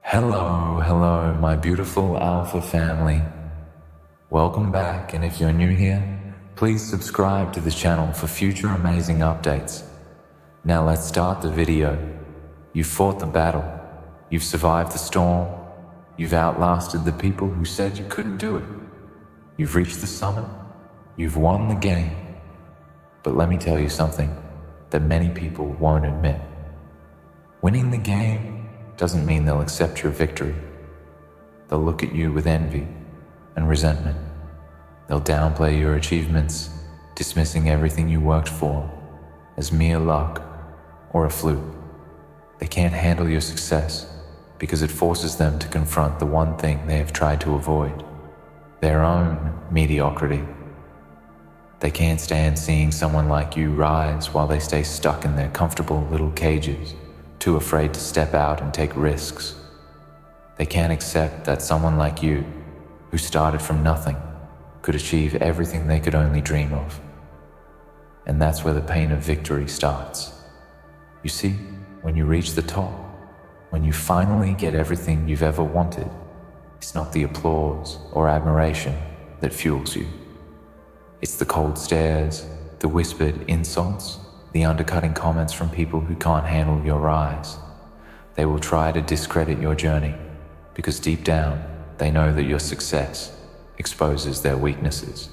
Hello, my beautiful Alpha family. Welcome back, and if you're new here, please subscribe to the channel for future amazing updates. Now let's start the video. You've fought the battle. You've survived the storm. You've outlasted the people who said you couldn't do it. You've reached the summit. You've won the game. But let me tell you something that many people won't admit. Winning the game doesn't mean they'll accept your victory. They'll look at you with envy and resentment. They'll downplay your achievements, dismissing everything you worked for as mere luck or a fluke. They can't handle your success because it forces them to confront the one thing they have tried to avoid: their own mediocrity. They can't stand seeing someone like you rise while they stay stuck in their comfortable little cages, too afraid to step out and take risks. They can't accept that someone like you, who started from nothing, could achieve everything they could only dream of. And that's where the pain of victory starts. You see, when you reach the top, when you finally get everything you've ever wanted, it's not the applause or admiration that fuels you. It's the cold stares, the whispered insults, the undercutting comments from people who can't handle your rise. They will try to discredit your journey because deep down they know that your success exposes their weaknesses.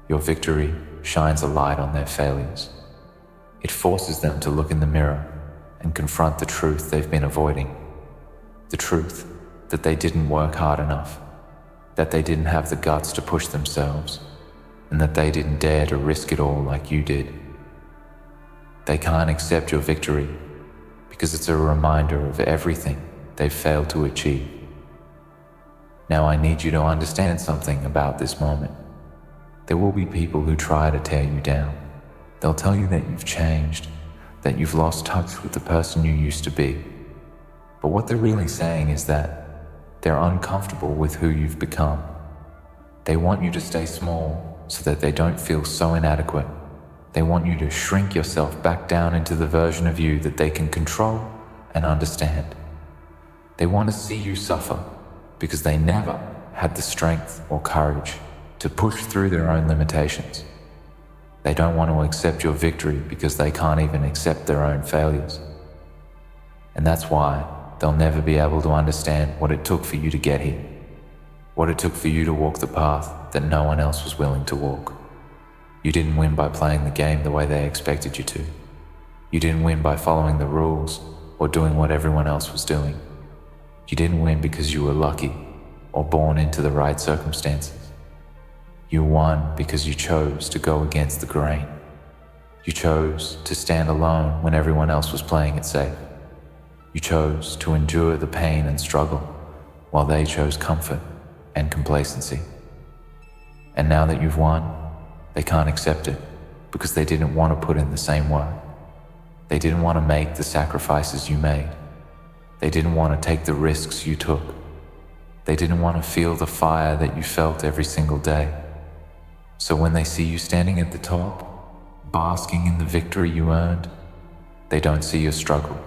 Your victory shines a light on their failures. It forces them to look in the mirror and confront the truth they've been avoiding. The truth that they didn't work hard enough, that they didn't have the guts to push themselves, and that they didn't dare to risk it all like you did. They can't accept your victory because it's a reminder of everything they've failed to achieve. Now I need you to understand something about this moment. There will be people who try to tear you down. They'll tell you that you've changed, that you've lost touch with the person you used to be. But what they're really saying is that they're uncomfortable with who you've become. They want you to stay small so that they don't feel so inadequate. They want you to shrink yourself back down into the version of you that they can control and understand. They want to see you suffer because they never had the strength or courage to push through their own limitations. They don't want to accept your victory because they can't even accept their own failures. And that's why they'll never be able to understand what it took for you to get here, what it took for you to walk the path that no one else was willing to walk. You didn't win by playing the game the way they expected you to. You didn't win by following the rules or doing what everyone else was doing. You didn't win because you were lucky or born into the right circumstances. You won because you chose to go against the grain. You chose to stand alone when everyone else was playing it safe. You chose to endure the pain and struggle while they chose comfort and complacency. And now that you've won, they can't accept it because they didn't want to put in the same work. They didn't want to make the sacrifices you made. They didn't want to take the risks you took. They didn't want to feel the fire that you felt every single day. So when they see you standing at the top, basking in the victory you earned, they don't see your struggle.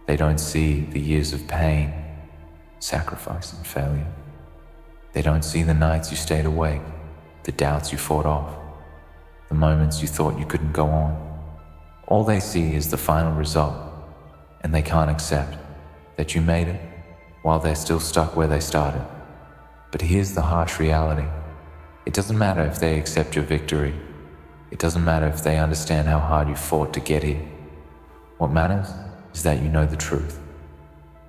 They don't see the years of pain, sacrifice, and failure. They don't see the nights you stayed awake, the doubts you fought off, the moments you thought you couldn't go on. All they see is the final result, and they can't accept that you made it while they're still stuck where they started. But here's the harsh reality. It doesn't matter if they accept your victory. It doesn't matter if they understand how hard you fought to get here. What matters is that you know the truth.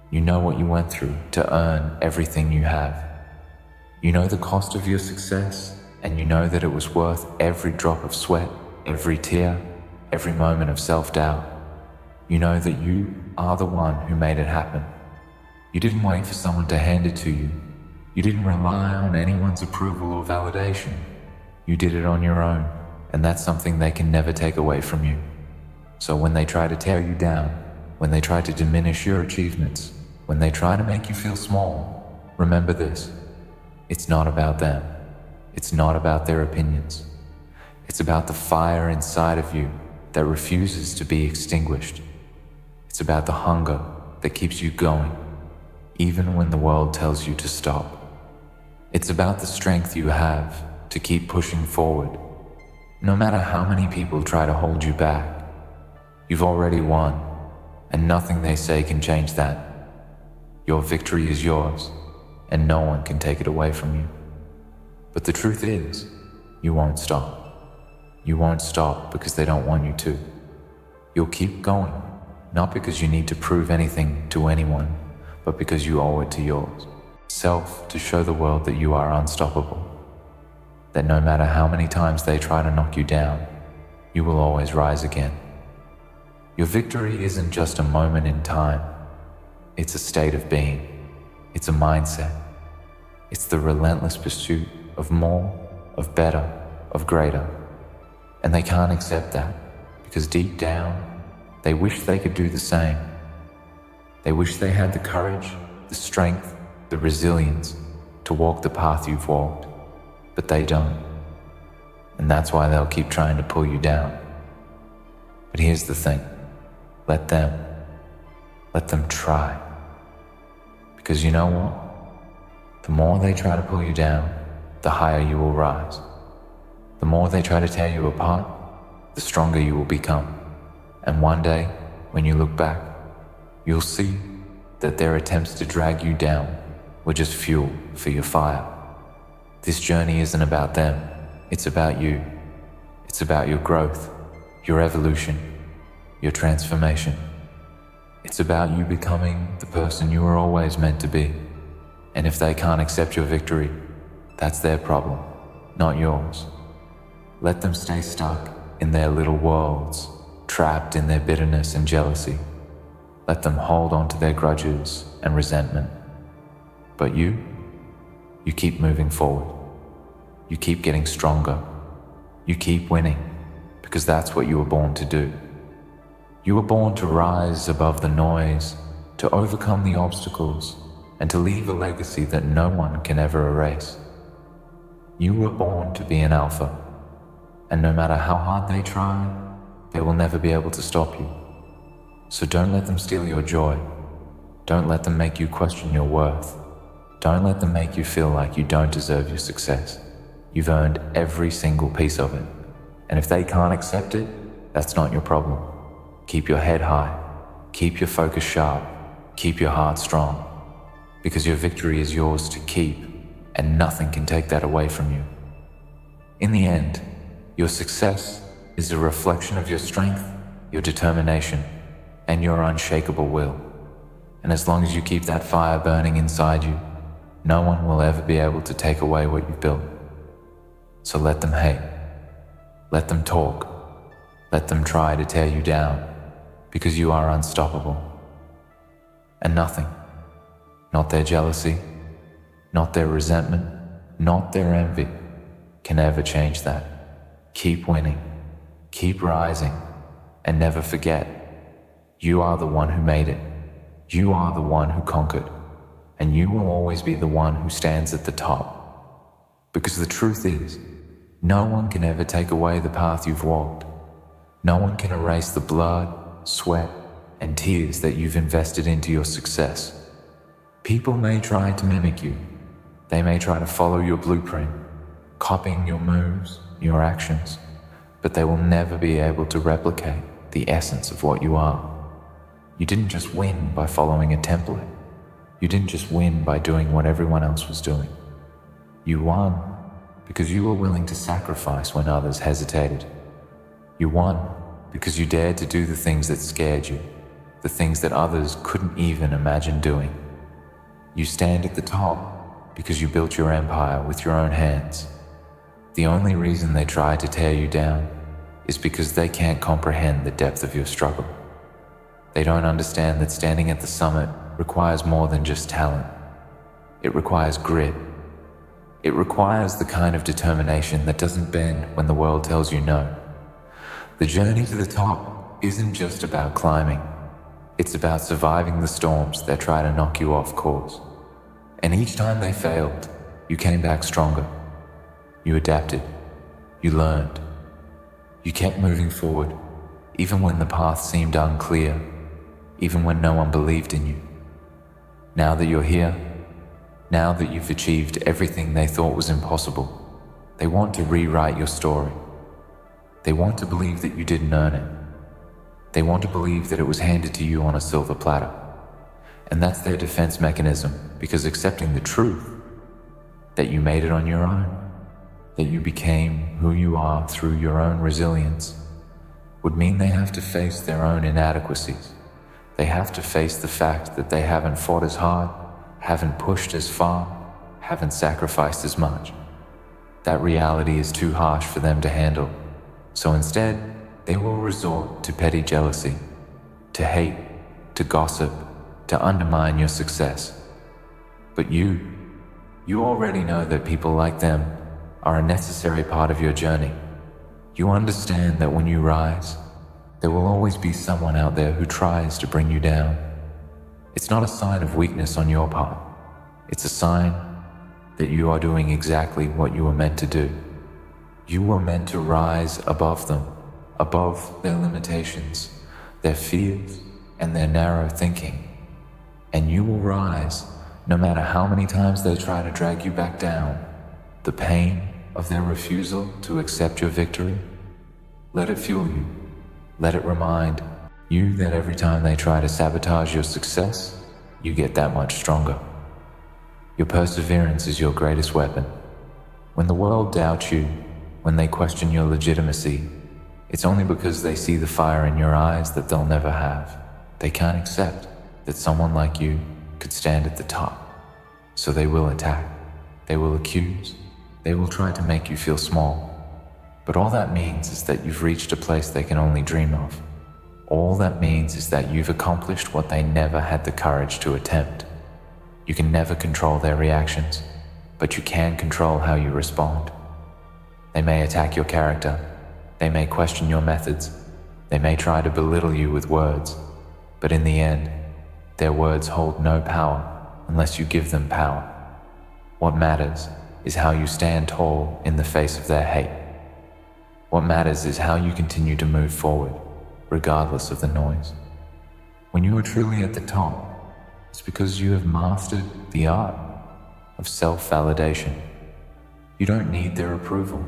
You know what you went through to earn everything you have. You know the cost of your success, and you know that it was worth every drop of sweat, every tear, every moment of self-doubt. You know that you are the one who made it happen. You didn't wait for someone to hand it to you. You didn't rely on anyone's approval or validation. You did it on your own, and that's something they can never take away from you. So when they try to tear you down, when they try to diminish your achievements, when they try to make you feel small, remember this. It's not about them. It's not about their opinions. It's about the fire inside of you that refuses to be extinguished. It's about the hunger that keeps you going, even when the world tells you to stop. It's about the strength you have to keep pushing forward. No matter how many people try to hold you back, you've already won, and nothing they say can change that. Your victory is yours, and no one can take it away from you. But the truth is, you won't stop. You won't stop because they don't want you to. You'll keep going, not because you need to prove anything to anyone, but because you owe it to yourself to show the world that you are unstoppable. That no matter how many times they try to knock you down, you will always rise again. Your victory isn't just a moment in time. It's a state of being. It's a mindset. It's the relentless pursuit of more, of better, of greater. And they can't accept that because deep down, they wish they could do the same. They wish they had the courage, the strength, the resilience to walk the path you've walked, but they don't. And that's why they'll keep trying to pull you down. But here's the thing, let them try. Because you know what? The more they try to pull you down, the higher you will rise. The more they try to tear you apart, the stronger you will become. And one day, when you look back, you'll see that their attempts to drag you down were just fuel for your fire. This journey isn't about them, it's about you. It's about your growth, your evolution, your transformation. It's about you becoming the person you were always meant to be. And if they can't accept your victory, that's their problem, not yours. Let them stay stuck in their little worlds, trapped in their bitterness and jealousy. Let them hold on to their grudges and resentment. But you keep moving forward. You keep getting stronger. You keep winning, because that's what you were born to do. You were born to rise above the noise, to overcome the obstacles, and to leave a legacy that no one can ever erase. You were born to be an alpha, and no matter how hard they try, they will never be able to stop you. So don't let them steal your joy. Don't let them make you question your worth. Don't let them make you feel like you don't deserve your success. You've earned every single piece of it. And if they can't accept it, that's not your problem. Keep your head high. Keep your focus sharp. Keep your heart strong. Because your victory is yours to keep, and nothing can take that away from you. In the end, your success is a reflection of your strength, your determination, and your unshakable will. And as long as you keep that fire burning inside you, no one will ever be able to take away what you've built. So let them hate. Let them talk. Let them try to tear you down, because you are unstoppable. And nothing, not their jealousy, not their resentment, not their envy, can ever change that. Keep winning, keep rising, and never forget, you are the one who made it. You are the one who conquered, and you will always be the one who stands at the top. Because the truth is, no one can ever take away the path you've walked. No one can erase the blood, sweat, and tears that you've invested into your success. People may try to mimic you. They may try to follow your blueprint, copying your moves, your actions, but they will never be able to replicate the essence of what you are. You didn't just win by following a template. You didn't just win by doing what everyone else was doing. You won because you were willing to sacrifice when others hesitated. You won because you dared to do the things that scared you, the things that others couldn't even imagine doing. You stand at the top because you built your empire with your own hands. The only reason they try to tear you down is because they can't comprehend the depth of your struggle. They don't understand that standing at the summit requires more than just talent. It requires grit. It requires the kind of determination that doesn't bend when the world tells you no. The journey to the top isn't just about climbing. It's about surviving the storms that try to knock you off course. And each time they failed, you came back stronger. You adapted. You learned. You kept moving forward, even when the path seemed unclear, even when no one believed in you. Now that you're here, now that you've achieved everything they thought was impossible, they want to rewrite your story. They want to believe that you didn't earn it. They want to believe that it was handed to you on a silver platter. And that's their defense mechanism, because accepting the truth, that you made it on your own, that you became who you are through your own resilience, would mean they have to face their own inadequacies. They have to face the fact that they haven't fought as hard, haven't pushed as far, haven't sacrificed as much. That reality is too harsh for them to handle. So instead, they will resort to petty jealousy, to hate, to gossip, to undermine your success. But you already know that people like them are a necessary part of your journey. You understand that when you rise, there will always be someone out there who tries to bring you down. It's not a sign of weakness on your part. It's a sign that you are doing exactly what you were meant to do. You were meant to rise above them, above their limitations, their fears, and their narrow thinking. And you will rise no matter how many times they try to drag you back down. The pain of their refusal to accept your victory, let it fuel you. Let it remind you that every time they try to sabotage your success, you get that much stronger. Your perseverance is your greatest weapon. When the world doubts you, when they question your legitimacy, it's only because they see the fire in your eyes that they'll never have. They can't accept that someone like you could stand at the top. So they will attack, they will accuse, they will try to make you feel small. But all that means is that you've reached a place they can only dream of. All that means is that you've accomplished what they never had the courage to attempt. You can never control their reactions, but you can control how you respond. They may attack your character, they may question your methods, they may try to belittle you with words, but in the end, their words hold no power unless you give them power. What matters is how you stand tall in the face of their hate. What matters is how you continue to move forward, regardless of the noise. When you are truly at the top, it's because you have mastered the art of self-validation. You don't need their approval.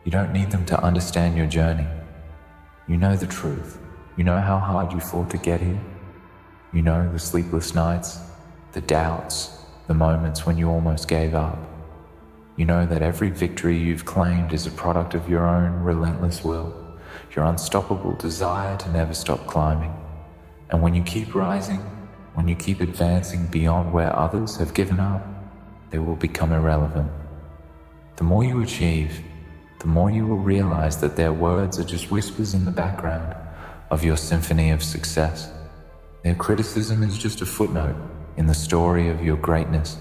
You don't need them to understand your journey. You know the truth. You know how hard you fought to get here. You know the sleepless nights, the doubts, the moments when you almost gave up. You know that every victory you've claimed is a product of your own relentless will, your unstoppable desire to never stop climbing. And when you keep rising, when you keep advancing beyond where others have given up, they will become irrelevant. The more you achieve, the more you will realize that their words are just whispers in the background of your symphony of success. Their criticism is just a footnote in the story of your greatness.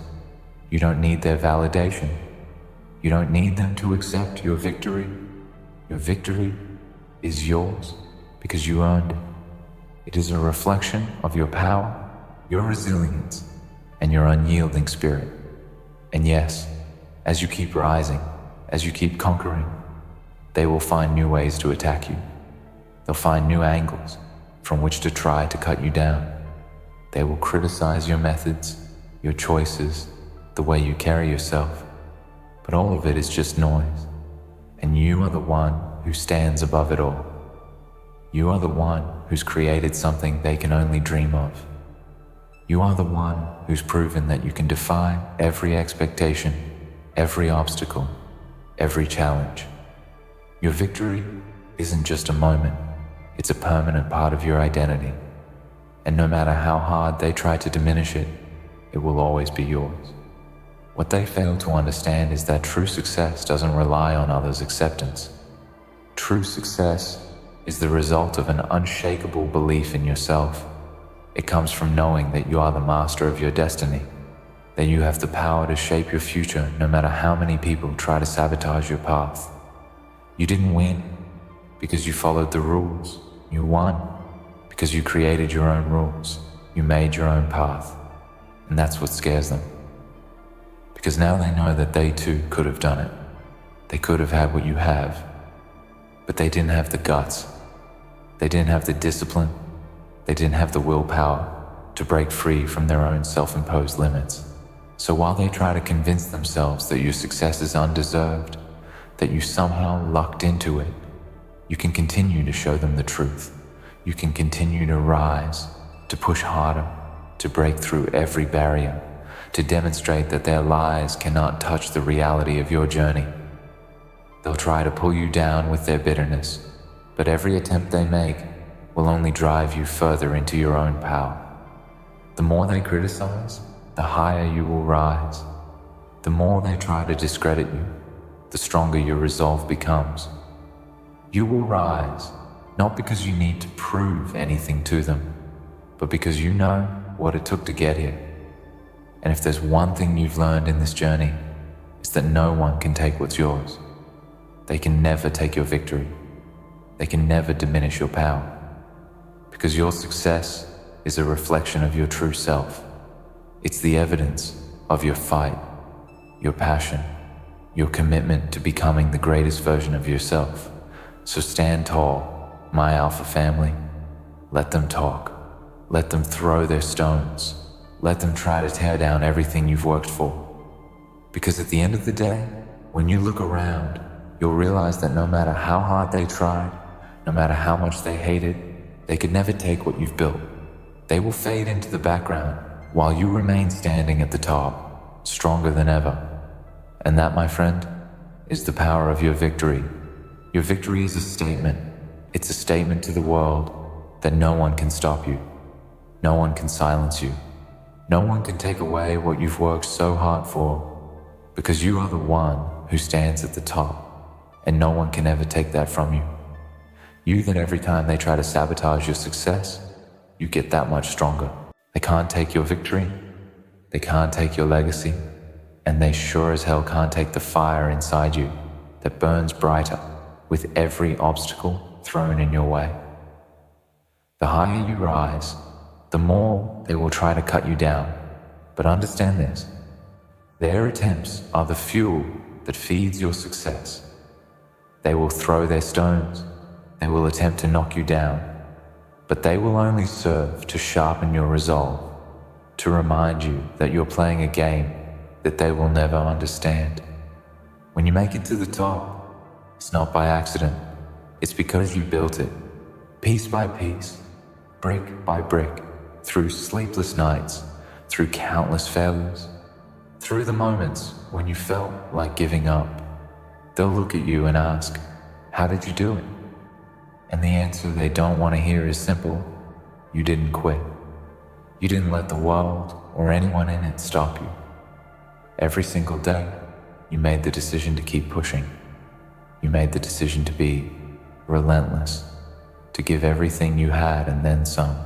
You don't need their validation. You don't need them to accept your victory. Your victory is yours because you earned it. It is a reflection of your power, your resilience, and your unyielding spirit. And yes, as you keep rising, as you keep conquering, they will find new ways to attack you. They'll find new angles from which to try to cut you down. They will criticize your methods, your choices, the way you carry yourself. But all of it is just noise. And you are the one who stands above it all. You are the one who's created something they can only dream of. You are the one who's proven that you can defy every expectation, every obstacle, every challenge. Your victory isn't just a moment, it's a permanent part of your identity. And no matter how hard they try to diminish it, it will always be yours. What they fail to understand is that true success doesn't rely on others' acceptance. True success is the result of an unshakable belief in yourself. It comes from knowing that you are the master of your destiny, that you have the power to shape your future no matter how many people try to sabotage your path. You didn't win because you followed the rules. You won because you created your own rules. You made your own path. And that's what scares them. Because now they know that they too could have done it. They could have had what you have, but they didn't have the guts. They didn't have the discipline. They didn't have the willpower. to break free from their own self-imposed limits. So while they try to convince themselves that your success is undeserved, that you somehow lucked into it, you can continue to show them the truth. You can continue to rise, to push harder, to break through every barrier, to demonstrate that their lies cannot touch the reality of your journey. They'll try to pull you down with their bitterness, but every attempt they make will only drive you further into your own power. The more they criticize, the higher you will rise. The more they try to discredit you, the stronger your resolve becomes. You will rise, not because you need to prove anything to them, but because you know what it took to get here. And if there's one thing you've learned in this journey, it's that no one can take what's yours. They can never take your victory. They can never diminish your power. Because your success is a reflection of your true self. It's the evidence of your fight, your passion, your commitment to becoming the greatest version of yourself. So stand tall, my alpha family. Let them talk. Let them throw their stones. Let them try to tear down everything you've worked for. Because at the end of the day, when you look around, you'll realize that no matter how hard they tried, no matter how much they hated, they could never take what you've built. They will fade into the background while you remain standing at the top, stronger than ever. And that, my friend, is the power of your victory. Your victory is a statement. It's a statement to the world that no one can stop you. No one can silence you. No one can take away what you've worked so hard for, because you are the one who stands at the top, and no one can ever take that from you. You that every time they try to sabotage your success, you get that much stronger. They can't take your victory, they can't take your legacy, and they sure as hell can't take the fire inside you that burns brighter with every obstacle thrown in your way. The higher you rise, the more they will try to cut you down. But understand this, their attempts are the fuel that feeds your success. They will throw their stones, they will attempt to knock you down, but they will only serve to sharpen your resolve, to remind you that you're playing a game that they will never understand. When you make it to the top, it's not by accident, it's because you built it, piece by piece, brick by brick, through sleepless nights, through countless failures, through the moments when you felt like giving up. They'll look at you and ask, how did you do it? And the answer they don't want to hear is simple: you didn't quit. You didn't let the world or anyone in it stop you. Every single day, you made the decision to keep pushing. You made the decision to be relentless, to give everything you had and then some.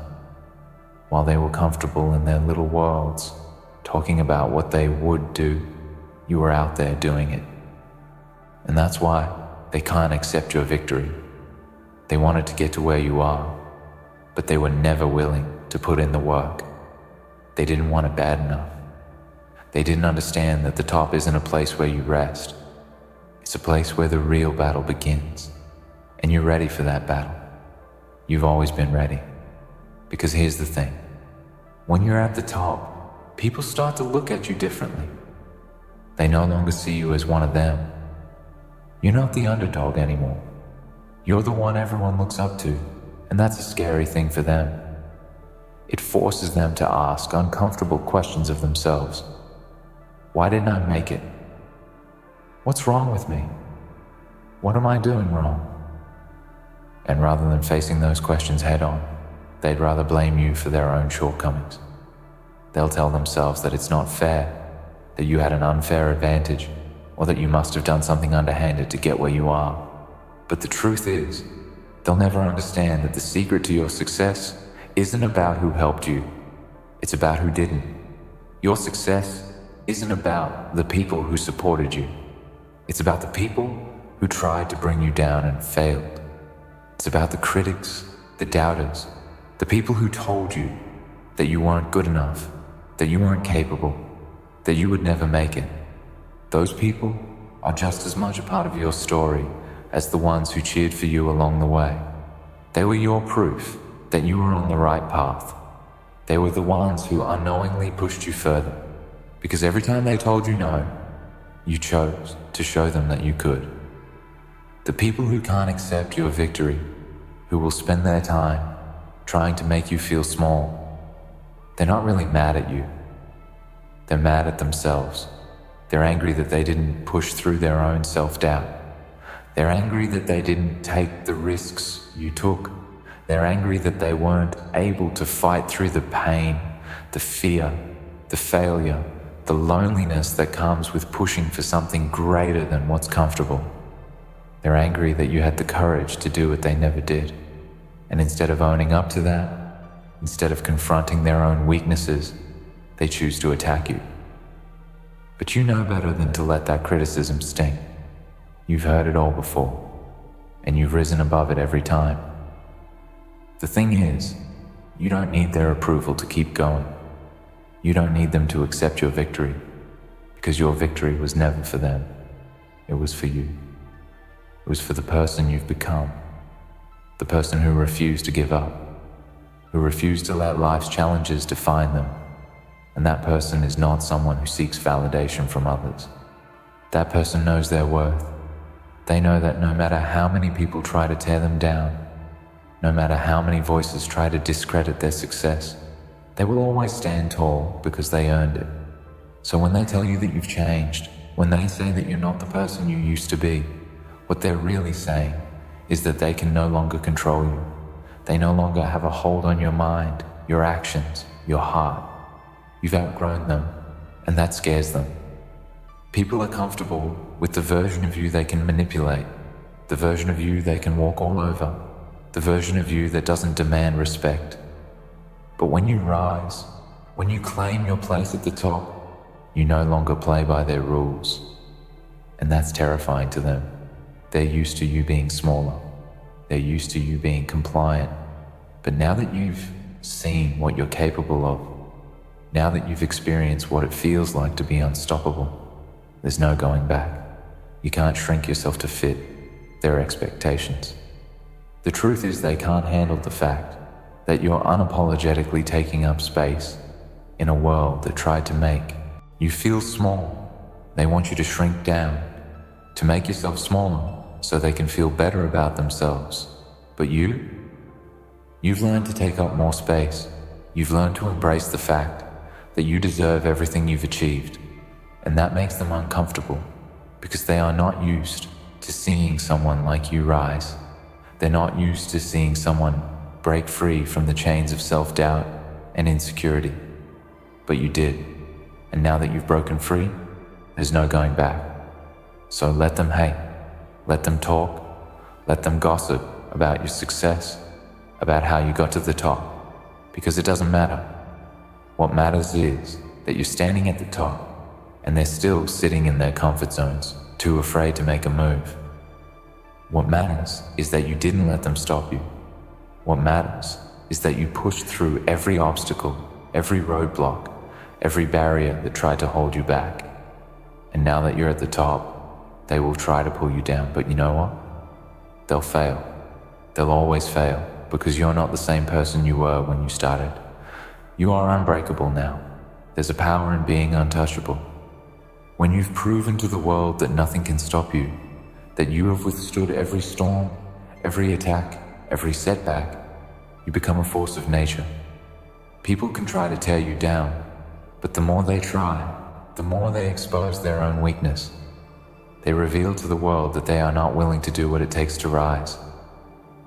While they were comfortable in their little worlds, talking about what they would do, you were out there doing it. And that's why they can't accept your victory. They wanted to get to where you are, but they were never willing to put in the work. They didn't want it bad enough. They didn't understand that the top isn't a place where you rest. It's a place where the real battle begins. And you're ready for that battle. You've always been ready. Because here's the thing. When you're at the top, people start to look at you differently. They no longer see you as one of them. You're not the underdog anymore. You're the one everyone looks up to, and that's a scary thing for them. It forces them to ask uncomfortable questions of themselves. Why didn't I make it? What's wrong with me? What am I doing wrong? And rather than facing those questions head on, they'd rather blame you for their own shortcomings. They'll tell themselves that it's not fair, that you had an unfair advantage, or that you must have done something underhanded to get where you are. But the truth is, they'll never understand that the secret to your success isn't about who helped you, it's about who didn't. Your success isn't about the people who supported you. It's about the people who tried to bring you down and failed. It's about the critics, the doubters, the people who told you that you weren't good enough, that you weren't capable, that you would never make it. Those people are just as much a part of your story as the ones who cheered for you along the way. They were your proof that you were on the right path. They were the ones who unknowingly pushed you further, because every time they told you no, you chose to show them that you could. The people who can't accept your victory, who will spend their time trying to make you feel small, they're not really mad at you. They're mad at themselves. They're angry that they didn't push through their own self-doubt. They're angry that they didn't take the risks you took. They're angry that they weren't able to fight through the pain, the fear, the failure, the loneliness that comes with pushing for something greater than what's comfortable. They're angry that you had the courage to do what they never did. And instead of owning up to that, instead of confronting their own weaknesses, they choose to attack you. But you know better than to let that criticism sting. You've heard it all before, and you've risen above it every time. The thing is, you don't need their approval to keep going. You don't need them to accept your victory, because your victory was never for them. It was for you. It was for the person you've become, the person who refused to give up, who refused to let life's challenges define them. And that person is not someone who seeks validation from others. That person knows their worth. They know that no matter how many people try to tear them down, no matter how many voices try to discredit their success, they will always stand tall because they earned it. So when they tell you that you've changed, when they say that you're not the person you used to be, what they're really saying is that they can no longer control you. They no longer have a hold on your mind, your actions, your heart. You've outgrown them, and that scares them. People are comfortable with the version of you they can manipulate, the version of you they can walk all over, the version of you that doesn't demand respect. But when you rise, when you claim your place at the top, you no longer play by their rules. And that's terrifying to them. They're used to you being smaller. They're used to you being compliant. But now that you've seen what you're capable of, now that you've experienced what it feels like to be unstoppable, there's no going back. You can't shrink yourself to fit their expectations. The truth is they can't handle the fact that you're unapologetically taking up space in a world that tried to make you feel small. They want you to shrink down, to make yourself smaller so they can feel better about themselves. But you've learned to take up more space. You've learned to embrace the fact that you deserve everything you've achieved, and that makes them uncomfortable because they are not used to seeing someone like you rise. They're not used to seeing someone break free from the chains of self-doubt and insecurity. But you did, and now that you've broken free, there's no going back. So let them hate, let them talk, let them gossip about your success, about how you got to the top, because it doesn't matter. What matters is that you're standing at the top and they're still sitting in their comfort zones, too afraid to make a move. What matters is that you didn't let them stop you. What matters is that you pushed through every obstacle, every roadblock, every barrier that tried to hold you back. And now that you're at the top, they will try to pull you down, but you know what? They'll fail. They'll always fail because you're not the same person you were when you started. You are unbreakable now. There's a power in being untouchable. When you've proven to the world that nothing can stop you, that you have withstood every storm, every attack, every setback, you become a force of nature. People can try to tear you down, but the more they try, the more they expose their own weakness. They reveal to the world that they are not willing to do what it takes to rise.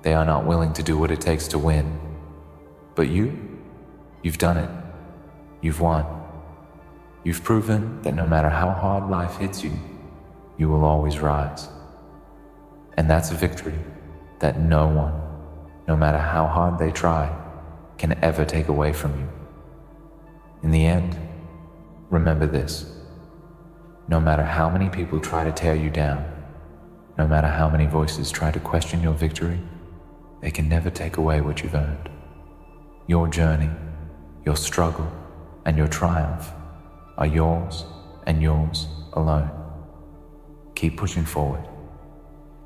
They are not willing to do what it takes to win. But you've done it. You've won. You've proven that no matter how hard life hits you, you will always rise. And that's a victory that no one, no matter how hard they try, can ever take away from you. In the end, remember this. No matter how many people try to tear you down, no matter how many voices try to question your victory, they can never take away what you've earned. Your journey, your struggle, and your triumph are yours and yours alone. Keep pushing forward.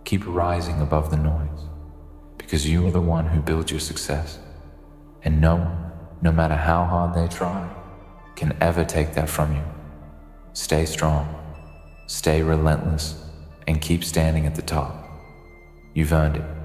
Keep rising above the noise, because you are the one who builds your success, and no one no matter how hard they try, can ever take that from you. Stay strong, stay relentless, and keep standing at the top. You've earned it.